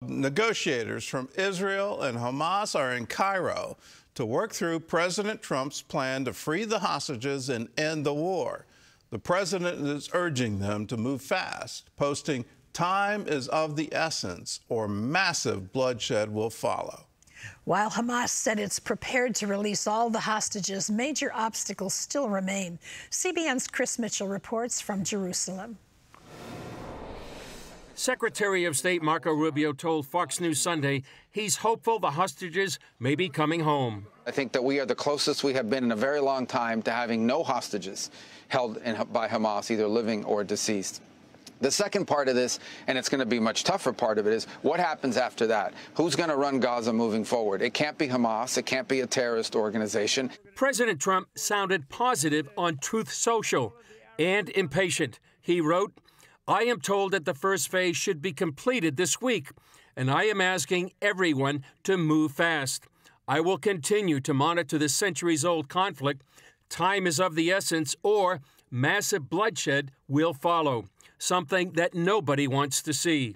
Negotiators from Israel and Hamas are in Cairo to work through President Trump's plan to free the hostages and end the war. The president is urging them to move fast, posting, "Time is of the essence, or massive bloodshed will follow." While Hamas said it's prepared to release all the hostages, major obstacles still remain. CBN's Chris Mitchell reports from Jerusalem. Secretary of State Marco Rubio told Fox News Sunday he's hopeful the hostages may be coming home. I think that we are the closest we have been in a very long time to having no hostages held by Hamas, either living or deceased. The second part of this, and it's going to be a much tougher part of it, is what happens after that? Who's going to run Gaza moving forward? It can't be Hamas. It can't be a terrorist organization. President Trump sounded positive on Truth Social and impatient. He wrote, "I am told that the first phase should be completed this week, and I am asking everyone to move fast. I will continue to monitor this centuries-old conflict. Time is of the essence, or massive bloodshed will follow, something that nobody wants to see."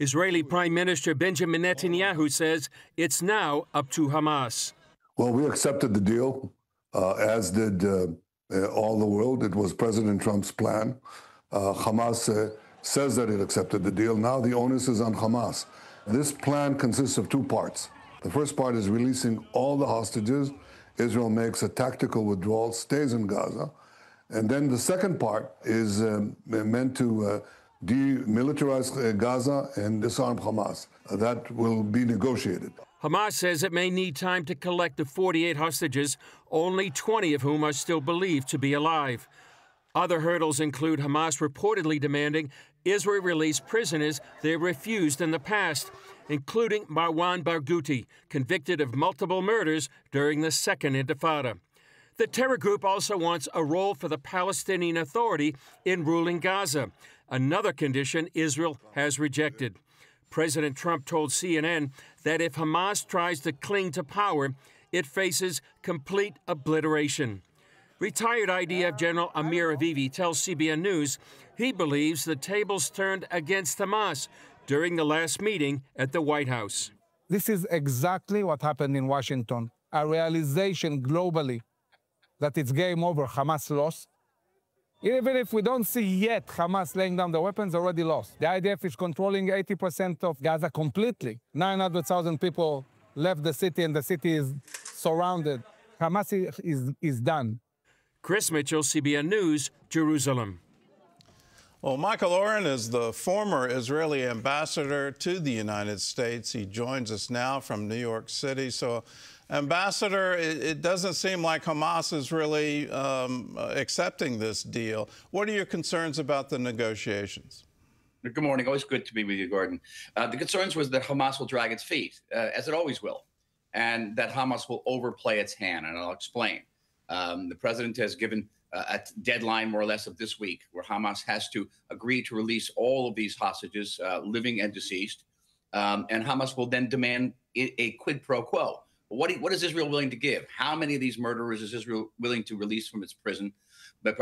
Israeli Prime Minister Benjamin Netanyahu says it's now up to Hamas. Well, we accepted the deal, as did all the world. It was President Trump's plan. Hamas says that it accepted the deal. Now the onus is on Hamas. This plan consists of two parts. The first part is releasing all the hostages. Israel makes a tactical withdrawal, stays in Gaza. And then the second part is meant to demilitarize Gaza and disarm Hamas. That will be negotiated. Hamas says it may need time to collect the 48 hostages, only 20 of whom are still believed to be alive. Other hurdles include Hamas reportedly demanding Israel release prisoners they refused in the past, including Marwan Barghouti, convicted of multiple murders during the Second Intifada. The terror group also wants a role for the Palestinian Authority in ruling Gaza, another condition Israel has rejected. President Trump told CNN that if Hamas tries to cling to power, it faces complete obliteration. Retired IDF General Amir Avivi tells CBN News he believes the tables turned against Hamas during the last meeting at the White House. This is exactly what happened in Washington, a realization globally that it's game over, Hamas lost. Even if we don't see yet Hamas laying down the weapons, already lost. The IDF is controlling 80% of Gaza completely. 900,000 people left the city, and the city is surrounded. Hamas is done. Chris Mitchell, CBN News, Jerusalem. Well, Michael Oren is the former Israeli ambassador to the United States. He joins us now from New York City. So, Ambassador, it doesn't seem like Hamas is really accepting this deal. What are your concerns about the negotiations? Good morning. Always good to be with you, Gordon. The concerns was that Hamas will drag its feet, as it always will, and that Hamas will overplay its hand, and I'll explain. The president has given a deadline, more or less, of this week, where Hamas has to agree to release all of these hostages, living and deceased, and Hamas will then demand a quid pro quo. What is Israel willing to give? How many of these murderers is Israel willing to release from its prisons? But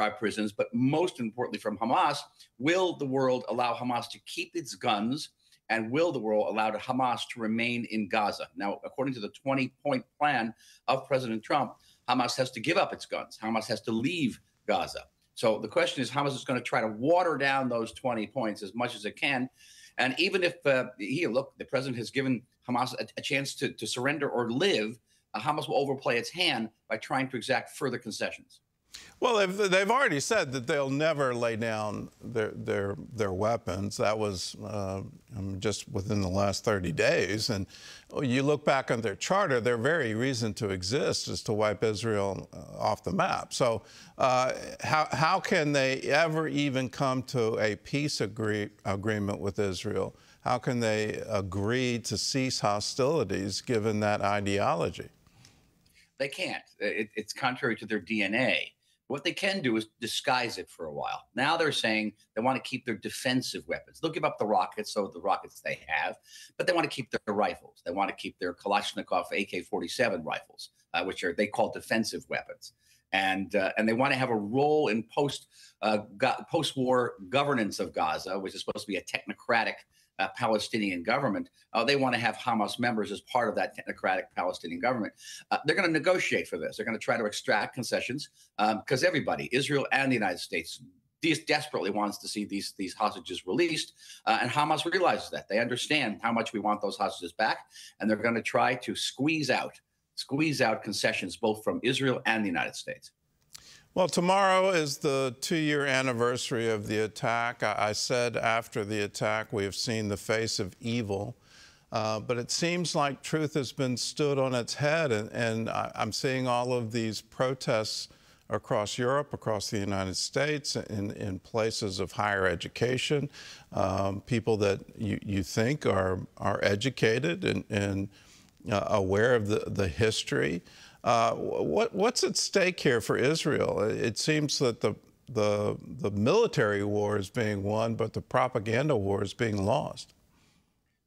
most importantly, from Hamas, will the world allow Hamas to keep its guns, and will the world allow Hamas to remain in Gaza? Now, according to the 20-point plan of President Trump, Hamas has to give up its guns. Hamas has to leave Gaza. So the question is, Hamas is going to try to water down those 20 points as much as it can. And even if, the president has given Hamas a chance to surrender or live, Hamas will overplay its hand by trying to exact further concessions. Well, they've already said that they'll never lay down their weapons. That was just within the last 30 days. And you look back on their charter, their very reason to exist is to wipe Israel off the map. So how can they ever even come to a peace agreement with Israel? How can they agree to cease hostilities given that ideology? They can't. It's contrary to their DNA. What they can do is disguise it for a while. Now they're saying they want to keep their defensive weapons. They'll give up the rockets, so the rockets they have, but they want to keep their rifles. They want to keep their Kalashnikov AK-47 rifles, which they call defensive weapons. And they want to have a role in post-war governance of Gaza, which is supposed to be a technocratic Palestinian government. They want to have Hamas members as part of that technocratic Palestinian government. They're going to negotiate for this. They're going to try to extract concessions because everybody, Israel and the United States, desperately wants to see these hostages released. And Hamas realizes that. They understand how much we want those hostages back. And they're going to try to squeeze out concessions both from Israel and the United States. Well, tomorrow is the 2-year anniversary of the attack. I said after the attack, we have seen the face of evil. But it seems like truth has been stood on its head. And I'm seeing all of these protests across Europe, across the United States, in places of higher education, people that you think are educated and aware of the history. What's at stake here for Israel? It seems that the military war is being won, but the propaganda war is being lost.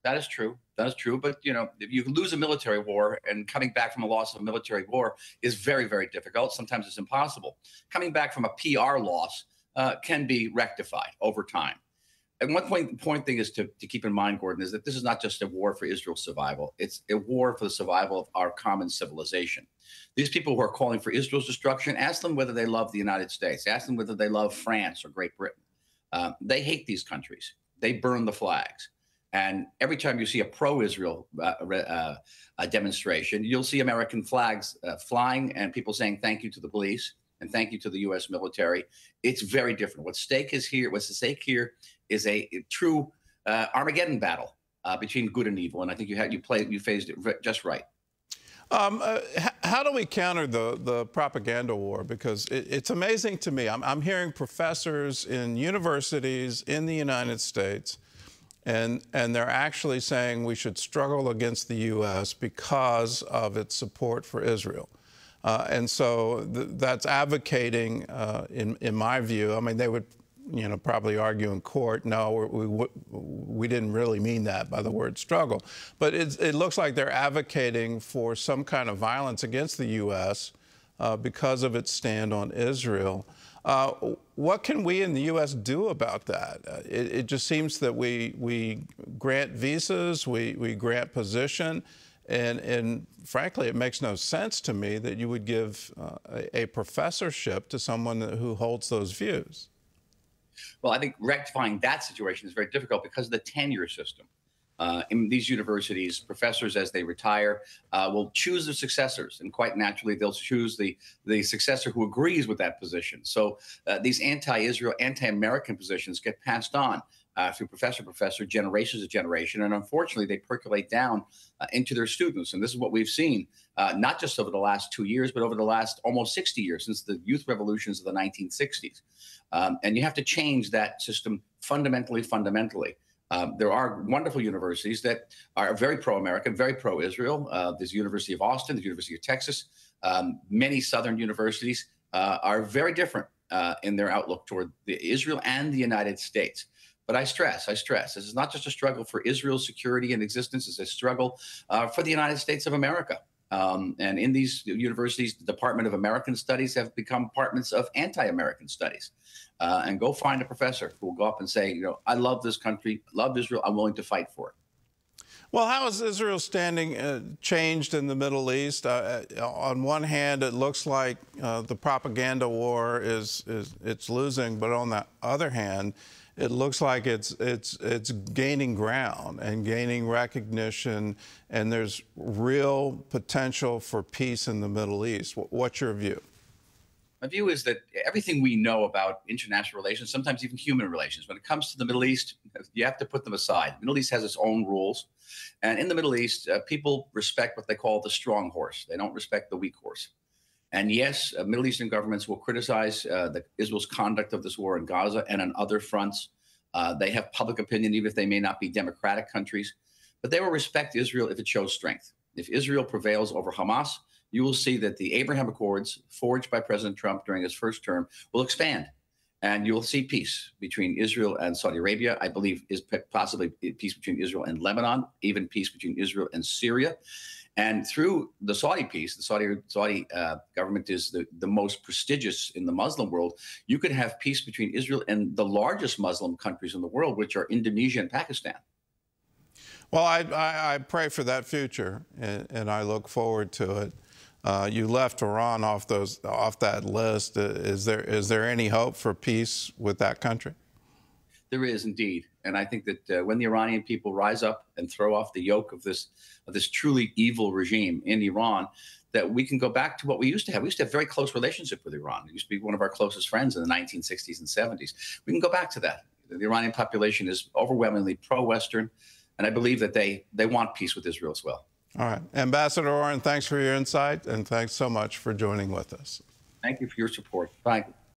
That is true. That is true. But, you know, if you lose a military war, and coming back from a loss of a military war is very, very difficult. Sometimes it's impossible. Coming back from a PR loss can be rectified over time. And one point thing is to keep in mind, Gordon, is that this is not just a war for Israel's survival. It's a war for the survival of our common civilization. These people who are calling for Israel's destruction, ask them whether they love the United States. Ask them whether they love France or Great Britain. They hate these countries. They burn the flags. And every time you see a pro-Israel demonstration, you'll see American flags flying and people saying thank you to the police and thank you to the U.S. military. It's very different. What's at stake here is a true Armageddon battle between good and evil. And I think you phased it just right. How do we counter the propaganda war? Because it's amazing to me. I'm hearing professors in universities in the United States, and they're actually saying we should struggle against the U.S. because of its support for Israel. And so that's advocating, in my view, I mean, they would, you know, probably argue in court, no, we didn't really mean that by the word struggle. But it looks like they're advocating for some kind of violence against the U.S. Because of its stand on Israel. What can we in the U.S. do about that? It just seems that we grant visas, we grant position, and frankly, it makes no sense to me that you would give a professorship to someone who holds those views. Well, I think rectifying that situation is very difficult because of the tenure system. In these universities, professors, as they retire, will choose their successors, and quite naturally, they'll choose the successor who agrees with that position. So these anti-Israel, anti-American positions get passed on through professor, generations of generation, and unfortunately, they percolate down into their students. And this is what we've seen, not just over the last 2 years, but over the last almost 60 years, since the youth revolutions of the 1960s. And you have to change that system fundamentally. There are wonderful universities that are very pro-American, very pro-Israel. There's the University of Austin, the University of Texas. Many Southern universities are very different in their outlook toward Israel and the United States. But I stress, this is not just a struggle for Israel's security and existence, it's a struggle for the United States of America. And in these universities, the Department of American Studies have become departments of anti-American studies. And go find a professor who will go up and say, you know, I love this country, love Israel, I'm willing to fight for it. Well, how has Israel's standing changed in the Middle East? On one hand, it looks like the propaganda war it's losing, but on the other hand, it looks like it's gaining ground and gaining recognition, and there's real potential for peace in the Middle East. What's your view? My view is that everything we know about international relations, sometimes even human relations, when it comes to the Middle East, you have to put them aside. The Middle East has its own rules. And in the Middle East, people respect what they call the strong horse. They don't respect the weak horse. And yes, Middle Eastern governments will criticize Israel's conduct of this war in Gaza and on other fronts. They have public opinion, even if they may not be democratic countries. But they will respect Israel if it shows strength. If Israel prevails over Hamas, you will see that the Abraham Accords forged by President Trump during his first term will expand. And you will see peace between Israel and Saudi Arabia. I believe is possibly peace between Israel and Lebanon, even peace between Israel and Syria. And through the Saudi peace, the Saudi government is the most prestigious in the Muslim world. You could have peace between Israel and the largest Muslim countries in the world, which are Indonesia and Pakistan. Well, I pray for that future, and I look forward to it. You left Iran off that list. Is there any hope for peace with that country? There is indeed, and I think that when the Iranian people rise up and throw off the yoke of this truly evil regime in Iran, that we can go back to what we used to have. We used to have a very close relationship with Iran. It used to be one of our closest friends in the 1960s and 70s. We can go back to that. The Iranian population is overwhelmingly pro-Western, and I believe that they want peace with Israel as well. All right. Ambassador Oren, thanks for your insight, and thanks so much for joining with us. Thank you for your support. Bye.